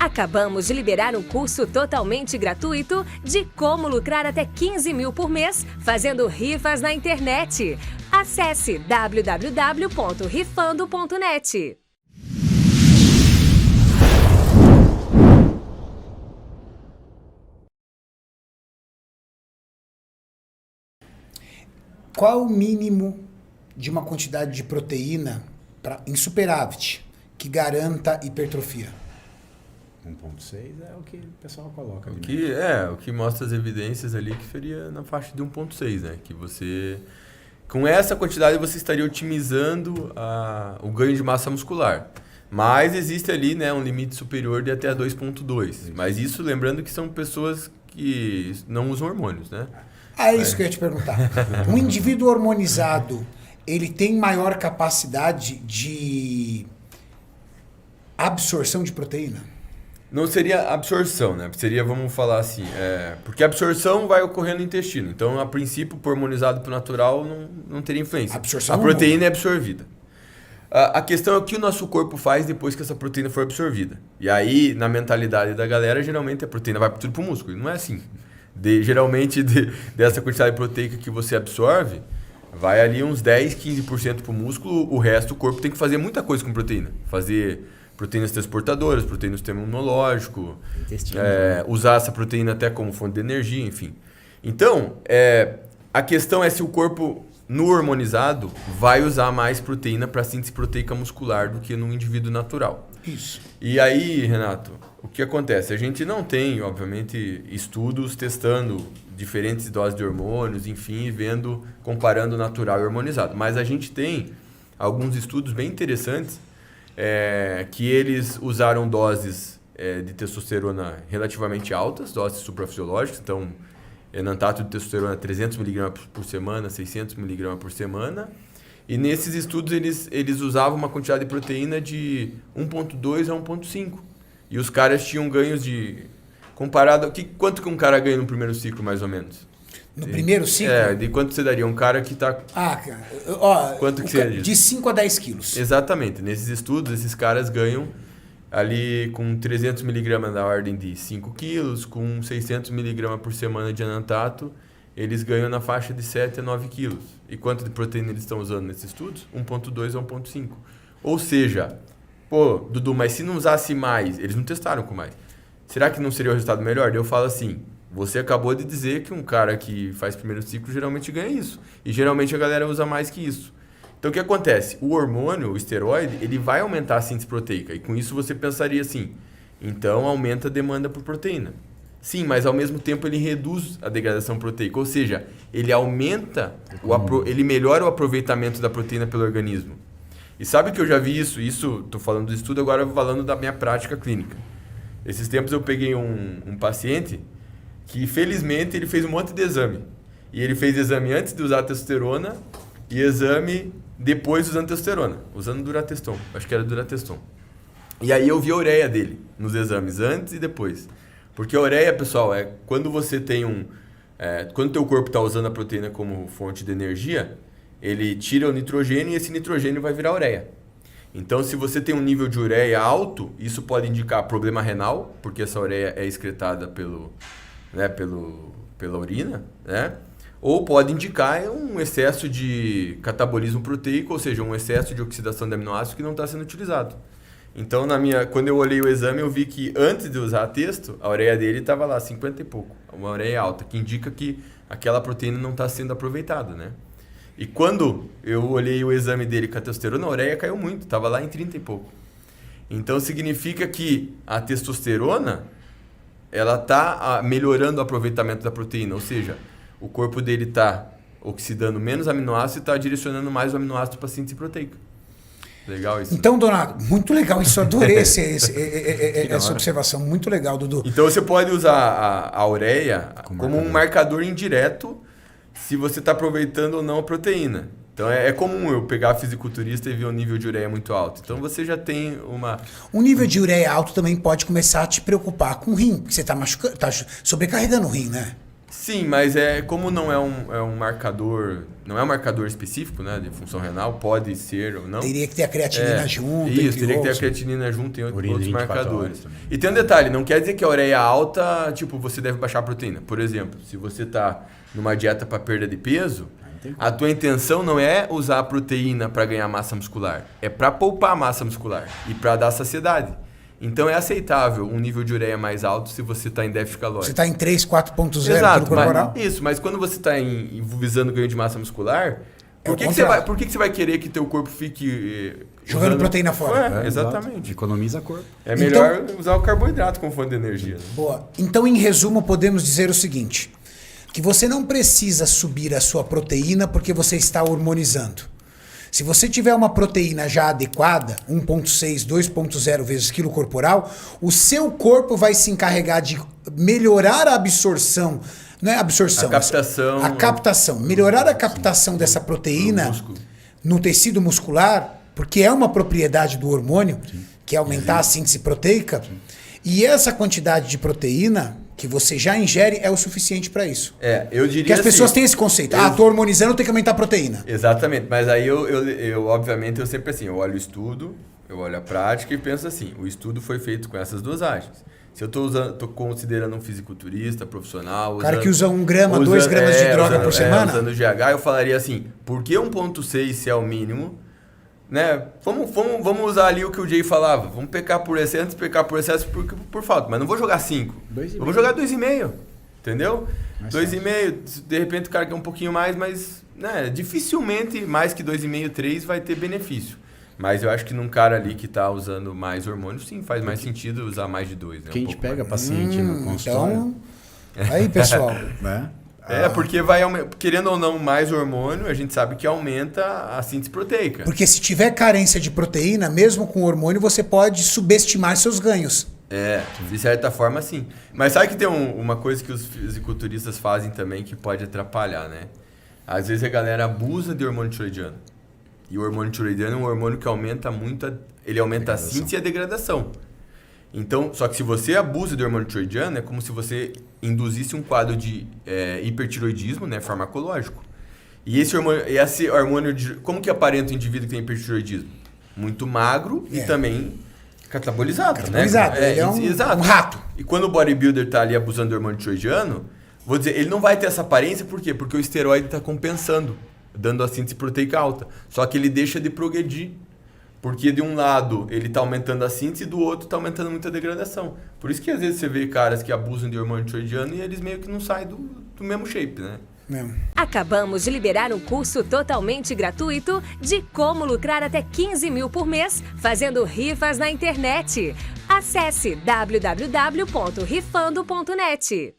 Acabamos de liberar um curso totalmente gratuito de como lucrar até 15 mil por mês fazendo rifas na internet. Acesse www.rifando.net. Qual o mínimo de uma quantidade de proteína em superávit que garanta hipertrofia? 1,6 é o que o pessoal coloca ali. O que mostra as evidências ali que seria na faixa de 1,6, né? Que você, com essa quantidade, você estaria otimizando o ganho de massa muscular. Mas existe ali, né, um limite superior de até 2,2. Mas isso lembrando que são pessoas que não usam hormônios, né? É isso que eu ia te perguntar. Um indivíduo hormonizado, ele tem maior capacidade de absorção de proteína? Não seria absorção, né? Seria, vamos falar assim, porque a absorção vai ocorrer no intestino. Então, a princípio, por hormonizado para o natural, não teria influência. A proteína é absorvida. A questão é o que o nosso corpo faz depois que essa proteína for absorvida. E aí, na mentalidade da galera, geralmente a proteína vai tudo para o músculo. E não é assim. Geralmente, dessa quantidade proteica que você absorve, vai ali uns 10, 15% para o músculo. O resto, o corpo tem que fazer muita coisa com proteína. Fazer proteínas transportadoras, proteínas do sistema imunológico, usar essa proteína até como fonte de energia, enfim. Então, a questão é se o corpo, no hormonizado, vai usar mais proteína para síntese proteica muscular do que no indivíduo natural. Isso. E aí, Renato, o que acontece? A gente não tem, obviamente, estudos testando diferentes doses de hormônios, enfim, comparando natural e hormonizado. Mas a gente tem alguns estudos bem interessantes que eles usaram doses de testosterona relativamente altas, doses suprafisiológicas. Então, enantato de testosterona 300 mg por semana, 600 mg por semana. E nesses estudos eles usavam uma quantidade de proteína de 1,2 a 1,5. E os caras tinham ganhos de... Comparado... Quanto que um cara ganha no primeiro ciclo, mais ou menos? No primeiro ciclo? De quanto você daria? Um cara que está... cara... Ó, quanto que seria? De 5 a 10 quilos. Exatamente. Nesses estudos, esses caras ganham ali com 300 mg da ordem de 5 quilos, com 600 mg por semana de enantato, eles ganham na faixa de 7 a 9 quilos. E quanto de proteína eles estão usando nesses estudos? 1,2 a 1,5. Ou seja, Dudu, mas se não usasse mais, eles não testaram com mais, será que não seria o resultado melhor? Eu falo assim, você acabou de dizer que um cara que faz primeiro ciclo geralmente ganha isso. E geralmente a galera usa mais que isso. Então o que acontece? O hormônio, o esteroide, ele vai aumentar a síntese proteica. E com isso você pensaria assim, então aumenta a demanda por proteína. Sim, mas ao mesmo tempo ele reduz a degradação proteica. Ou seja, ele aumenta, ele melhora o aproveitamento da proteína pelo organismo. E sabe que eu já vi isso? Isso, estou falando do estudo, agora falando da minha prática clínica. Esses tempos eu peguei um paciente que, felizmente, ele fez um monte de exame. E ele fez exame antes de usar testosterona e exame depois usando testosterona, usando Durateston. Acho que era Durateston. E aí eu vi a ureia dele nos exames, antes e depois. Porque a ureia, pessoal, é quando você tem quando o teu corpo está usando a proteína como fonte de energia, ele tira o nitrogênio e esse nitrogênio vai virar ureia. Então, se você tem um nível de ureia alto, isso pode indicar problema renal, porque essa ureia é excretada pela urina, né? Ou pode indicar um excesso de catabolismo proteico, ou seja, um excesso de oxidação de aminoácidos que não está sendo utilizado. Então, quando eu olhei o exame, eu vi que antes de usar a testo, a ureia dele estava lá, 50 e pouco. Uma ureia alta, que indica que aquela proteína não está sendo aproveitada, né? E quando eu olhei o exame dele com a testosterona, a ureia caiu muito, estava lá em 30 e pouco. Então, significa que a testosterona, ela está melhorando o aproveitamento da proteína, ou seja, o corpo dele está oxidando menos aminoácidos e está direcionando mais o aminoácido para a síntese proteica. Legal isso. Então, Donato, muito legal isso. Adorei essa observação. Muito legal, Dudu. Então, você pode usar a ureia como um marcador indireto se você está aproveitando ou não a proteína. Então, é comum eu pegar fisiculturista e ver um nível de ureia muito alto. Então, você já tem uma... Um nível de ureia alto também pode começar a te preocupar com o rim, porque você está sobrecarregando o rim, né? Sim, mas como não é um marcador, não é um marcador específico, né, de função renal, pode ser ou não. Teria que ter a creatinina junto. Isso, teria que ter a outros. creatinina junto em Urina outros 24 marcadores. horas E tem um detalhe, não quer dizer que a ureia alta, tipo, você deve baixar a proteína. Por exemplo, se você tá numa dieta para perda de peso, a tua intenção não é usar a proteína para ganhar massa muscular, é para poupar massa muscular e para dar saciedade. Então é aceitável um nível de ureia mais alto se você está em déficit calórico. Você está em 3, 4.0 Exato, corporal. mas quando você está visando ganho de massa muscular, É por que você vai querer que teu corpo fique jogando proteína fora? Exatamente. Economiza corpo. É melhor usar o carboidrato como fonte de energia. Né? Boa. Então, em resumo, podemos dizer o seguinte, que você não precisa subir a sua proteína porque você está hormonizando. Se você tiver uma proteína já adequada, 1.6, 2.0 vezes quilo corporal, o seu corpo vai se encarregar de melhorar a absorção, não é absorção, A captação. a captação, melhorar a captação dessa proteína no tecido muscular, porque é uma propriedade do hormônio, que é aumentar a síntese proteica, e essa quantidade de proteína que você já ingere é o suficiente para isso. Eu diria Porque as pessoas assim, têm esse conceito. Tô hormonizando, tem que aumentar a proteína. Exatamente, mas aí obviamente, eu sempre assim, eu olho o estudo, eu olho a prática e penso assim, o estudo foi feito com essas dosagens. Se eu tô considerando um fisiculturista profissional... O cara que usa 1 grama, 2 gramas de droga por semana? Usando GH, eu falaria assim, por que 1.6 se é o mínimo? Né? Vamos usar ali o que o Jay falava. Vamos pecar por excesso, por falta. Mas não vou jogar 5. Vamos jogar 2,5. Entendeu? 2,5. De repente o cara quer um pouquinho mais, mas né, dificilmente mais que 2,5, 3 vai ter benefício. Mas eu acho que num cara ali que tá usando mais hormônio, sim, faz mais sentido usar mais de 2. Né? Que a gente pega paciente no consultório. Então, aí pessoal... Porque querendo ou não, mais hormônio, a gente sabe que aumenta a síntese proteica. Porque se tiver carência de proteína, mesmo com hormônio, você pode subestimar seus ganhos. De certa forma, sim. Mas sabe que tem uma coisa que os fisiculturistas fazem também que pode atrapalhar, né? Às vezes a galera abusa de hormônio tiroidiano. E o hormônio tiroidiano é um hormônio que aumenta muito, ele aumenta a síntese e a degradação. Então, só que se você abusa de hormônio tiroidiano, é como se você induzisse um quadro de hipertiroidismo, né, farmacológico. E esse hormônio como que aparenta o indivíduo que tem hipertiroidismo? Muito magro e também catabolizado. Catabolizado, né? ele é um rato. E quando o bodybuilder está ali abusando do hormônio tiroidiano, vou dizer, ele não vai ter essa aparência, por quê? Porque o esteroide está compensando, dando a síntese proteica alta. Só que ele deixa de progredir. Porque de um lado ele está aumentando a síntese e do outro está aumentando muito a degradação. Por isso que às vezes você vê caras que abusam de hormônio tiroidiano e eles meio que não saem do mesmo shape, né? Acabamos de liberar um curso totalmente gratuito de como lucrar até 15 mil por mês fazendo rifas na internet. Acesse www.rifando.net.